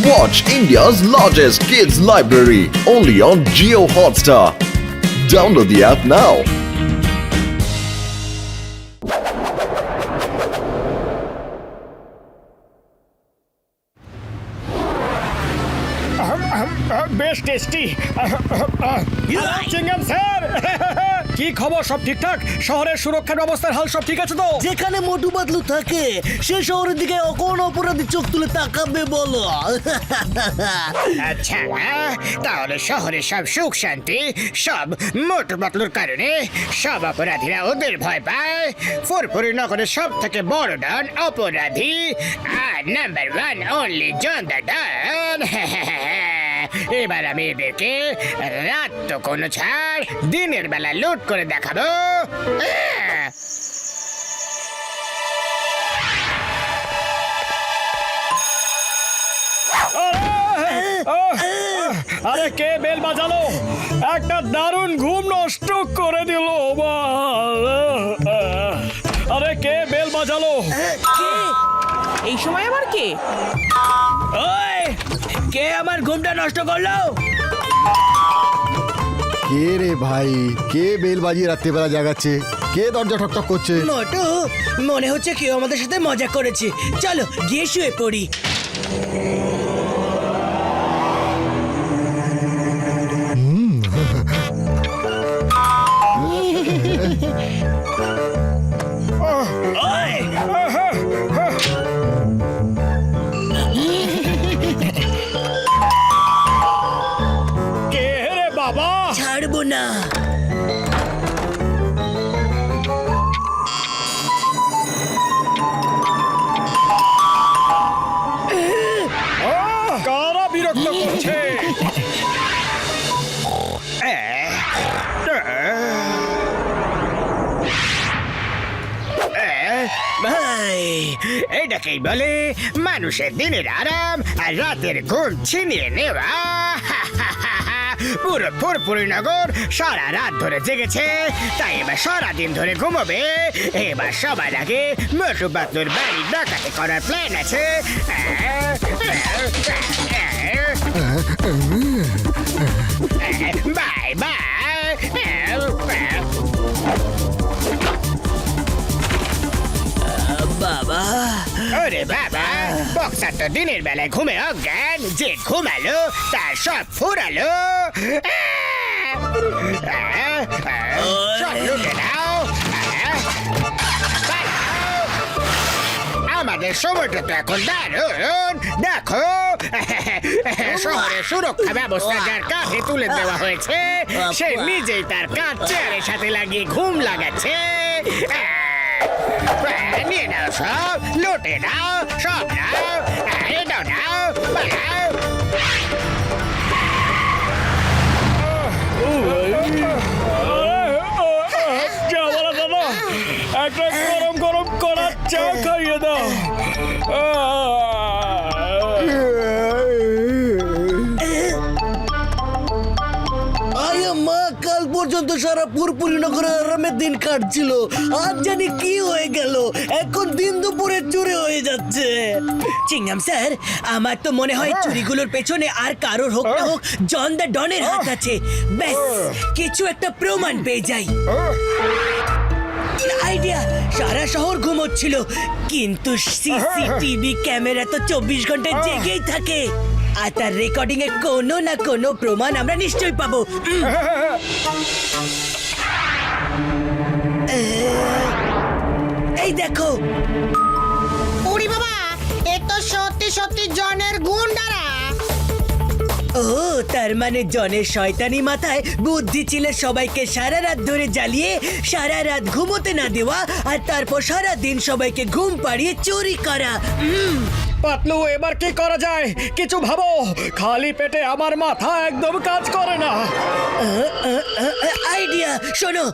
Watch India's largest kids library only on Jio Hotstar. Download the app now. বেশ tasty চিংগাম sir কি খবর? সব ঠিকঠাক? শহরের সুরক্ষার ব্যবস্থার হাল সব ঠিক আছে তো? যেখানে মোটু পাতলু থাকে সে শহরের দিকে কোন অপরাধী চোখ তুলে তাকাবে বলো? আচ্ছা, তাহলে শহরে সব সুখ শান্তি সব মোটু পাতলুর কারণে সব অপরাধীরা ওদের ভয় পায়। ফুরফুরি নগরের সব থেকে বড় ডন অপরাধী আর number one only John the don. এবার আমি এদেরকে রাত তো কোনো ছাড়, দিনের বেলা লুট করে দেখাবো। আরে কে বেল বাজালো? একটা দারুণ ঘুম নষ্ট করে দিল। আরে কে বেল বাজালো? এই সময় আবার কে? ওই কে আমার ঘুমটা নষ্ট করলো? কে রে ভাই? কে বেল বাজিয়ে রাত্রিবেলা জাগাচ্ছে? কে দরজা ঠকঠক করছে? মোটু, মনে হচ্ছে কেউ আমাদের সাথে মজা করেছে। চলো গিয়ে শুয়ে পড়ি। কে রে বাবা? ছাড়বো না। কারা বিরক্ত করছে? ভাই, এটাকেই বলে মানুষের দিনের আরাম আর রাতের ঘুম ছিনিয়ে নেওয়া। পুরো ফুরফুরি নগর সারা রাত ধরে জেগেছে, তাই এবার সারাদিন ধরে ঘুমোবে। এবার সবার আগে মোটু পাতলুর বাড়ি ডাকাতি করার প্ল্যান আছে। Bye bye. বাবা, ওরে বাবা, বক্সার তো দিনের বেলায় ঘুমে অজ্ঞান। যে ঘুমালো তার সব ফুরালো। সব লুটে নাও। আমাদের সময়টা তো এখন দারুণ। দেখো, শহরের সুরক্ষা ব্যবস্থা যার কাঁধে তুলে দেওয়া হয়েছে সে নিজেই তার কাঁধ চেয়ারের সাথে লাগিয়ে ঘুম লাগাচ্ছে। নিয়ে নাও সব, লুটে নাও, সব নাও, এটাও নাও, পালাও। যা বলা দাদা, একটা গরম গরম করা চা খাইয়ে দাও। আরে মা, কাল পর্যন্ত সারা ফুরফুরি নগরে আরামের দিন কাটছিল। আজ জানি কি হয়ে গেল, এখন দিন দুপুরে চুরি হয়ে যাচ্ছে। চিংগাম স্যার, আমার তো মনে হয় চুরিগুলোর পেছনে আর কারোর হোক না হোক জন দ্য ডনের হাত আছে। ব্যাস, কিছু একটা প্রমাণ পেয়ে যাই। আইডিয়া, সারা শহর ঘুমোচ্ছিল কিন্তু সিসিটিভি ক্যামেরা তো 24 ঘন্টা জেগেই থাকে। আর তার রেকর্ডিং এ কোনো না কোনো প্রমাণ আমরা নিশ্চয়ই পাবো। এই দেখো। ওরে বাবা, এ তো সত্যি সত্যি জনের গুন্ডারা। ও, তার মানে জনের শয়তানি মাথায় বুদ্ধি ছিল সবাইকে সারা রাত ধরে জ্বালিয়ে সারা রাত ঘুমোতে না দেওয়া, আর তারপর সারা দিন সবাইকে ঘুম পাড়িয়ে চুরি করা। পাতলু, এবার কি করা যায়? কিছু ভাবো। খালি পেটে আমার মাথা একদম কাজ করে না। আইডিয়া, শোনো।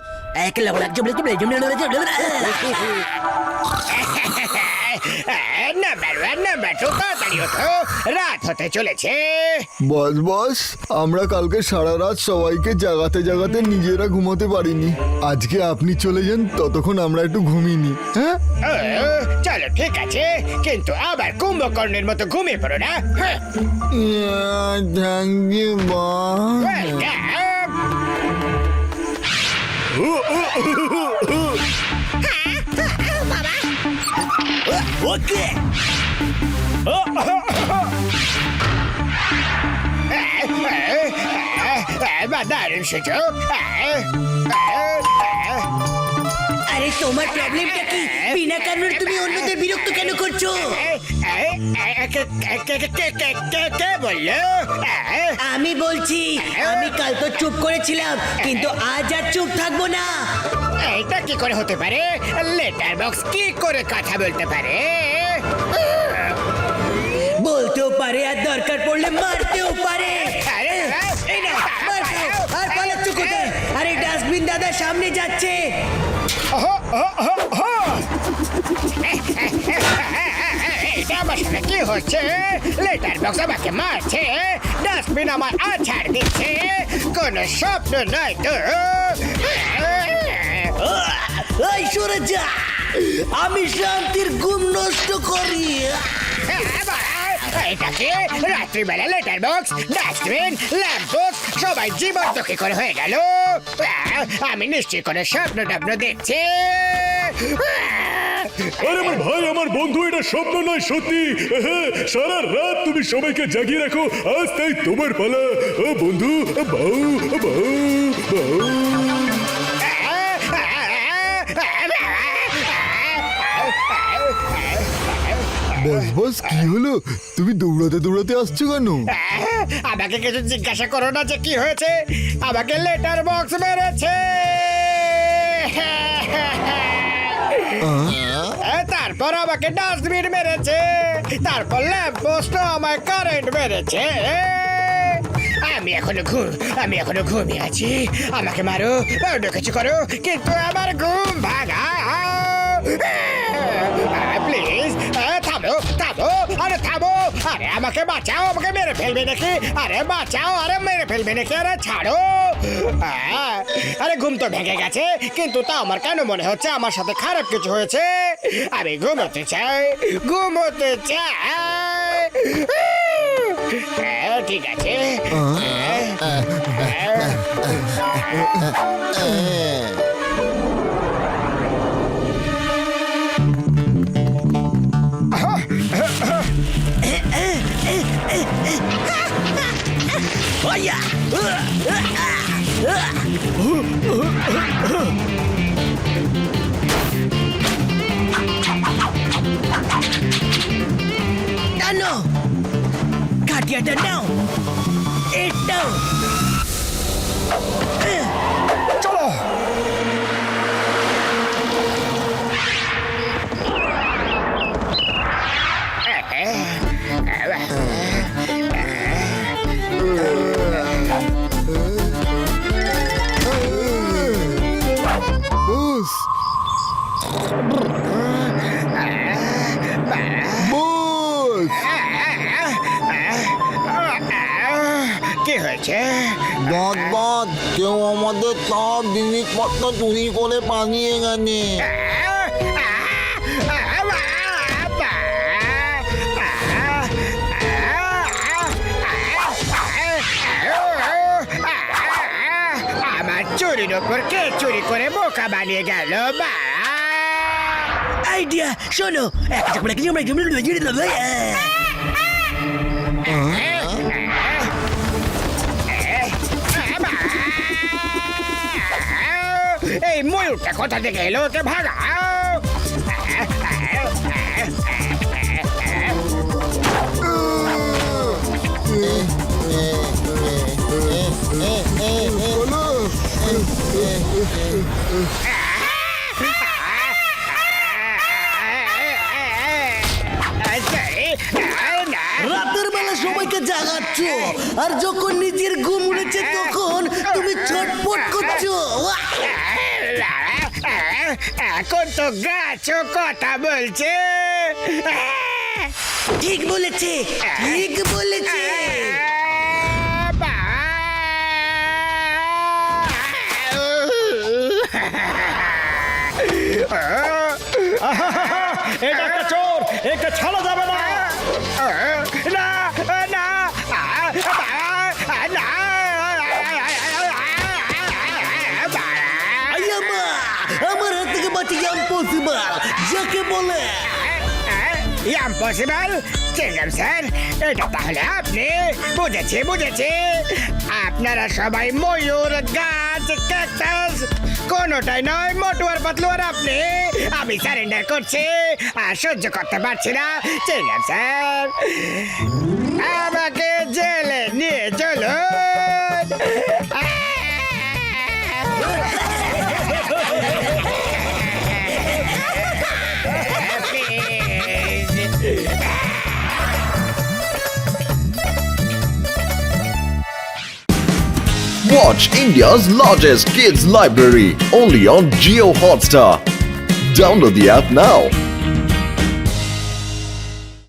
নাম্বার 1 নাম্বার 2 তাড়াতাড়ি ওঠো, রাত হতে চলেছে। বস বস, আমরা কালকে সারা রাত সবাইকে জাগাতে জাগাতে নিজেরা ঘুমোতে পারিনি। আজকে আপনি চলে যান, ততক্ষণ আমরা একটু ঘুমিনি। হ্যাঁ, ও, চলো ঠিক আছে, কিন্তু আবার কুম্ভকর্ণের মতো ঘুমিয়ে পড়ো না। হ্যাঁ, থ্যাংক ইউ বস। welcome। ওকে দারুণ সুযোগ। আরে তোমার প্রবলেমটা কি? বিনা কারণে তুমি অন্যদের বিরক্ত কেন করছো? কে বললো? আমি বলছি, আমি কাল তো চুপ করেছিলাম, কিন্তু আজ আর চুপ থাকবো না। এটা কি করে হতে পারে? লেটার বক্স কি করে কথা বলতে পারে? বলতেও পারে, আর দরকার পড়লে মারতেও পারে। আরে, এই নাও, মার খাও। আর পালাচ্ছ কোথায়? আরে ডাস্টবিন দাদা সামনে যাচ্ছে। এটা আমার সাথে কি হচ্ছে? লেটার বক্স আমাকে মারছে, ডাস্টবিন আমার আছাড় দিচ্ছে, কোনো স্বপ্ন নয় তো। এই সরে যা, আমি শান্তির ঘুম নষ্ট করি। এটাকে রাত্রিবেলা letter box, dustbin, lamp post সবাই জীবন্ত কি করে হয়ে গেল? আমি নিশ্চয়ই কোনো স্বপ্ন টপ্ন দেখছি। আরে আমার ভাই, আমার বন্ধু, এটা স্বপ্ন নয়, সত্যি। সারা রাত তুমি সবাইকে জাগিয়ে রাখো, আজ তাই তোমার পালা। ও বন্ধু, বাউ বাউ বাউ। বস বস, কি হলো? তুমি দৌড়াতে দৌড়াতে আসছো কেন? আমাকে কিছু জিজ্ঞাসা করো না যে কি হয়েছে। আমাকে লেটার বক্স মেরেছে। তারপর আমাকে ডাস্টবিন মেরেছে, তারপর ল্যাম্প পোস্ট আমায় কারেন্ট মেরেছে। আমি এখনো ঘুমিয়ে আছি। আমাকে মারো, অন্য কিছু করো, কিন্তু আমার ঘুম ভাঙা। প্লিজ থামো, আরে থামো, আরে আমাকে বাঁচাও, আমাকে মেরে ফেলবে নাকি? আরে বাঁচাও, আরে মেরে ফেলবে নাকি? আরে ছাড়ো। আরে ঘুম তো ভেঙে গেছে, কিন্তু তা আমার কেন মনে হচ্ছে আমার সাথে খারাপ কিছু হয়েছে। আমি ঘুমোতে চাই। ঠিক আছে। টানো, কাটিয়াটা নাও, এটাও। চলো। বস বস, কি হয়েছে? বদ বদ, কেউ আমাদের সব জিনিসপত্র চুরি করে পালিয়ে গেছে। আমার চুরির ওপর কে চুরি করে বোকা বানিয়ে গেল? আইডিয়া, শোনো, একটা করে কিছু আমরা এই ময়ূরটা কোথা থেকে এলো? ওকে ভাগাও। রাতের বেলা সবাইকে জাগাচ্ছ, আর যখন নিজের ঘুম উড়েছে তখন তুমি ছটপট করছো। এখন তো গাছও কথা বলছে। ঠিক বলেছে, ঠিক বলেছে। এটা একটা চোর, একে ছাড়া যাবে না। আয়ামা, আমার হাত থেকে বাঁচিয়ে ইম্পসিবল যাকে বলে। ইম্পসিবল চিংগাম স্যার, এটা তাহলে আপনি। বুঝেছি বুঝেছি, আপনারা সবাই ময়ূর, গাছ, ক্যাকটাস কোনোটাই নয়। মোটু আর পাতলু আর আপনি। আমি সারেন্ডার করছি, আর সহ্য করতে পারছি না। চিংগাম স্যার, আমাকে জেলে নিয়ে চলুন। Watch India's largest kids library only on Geo Hotstar. Download the app now.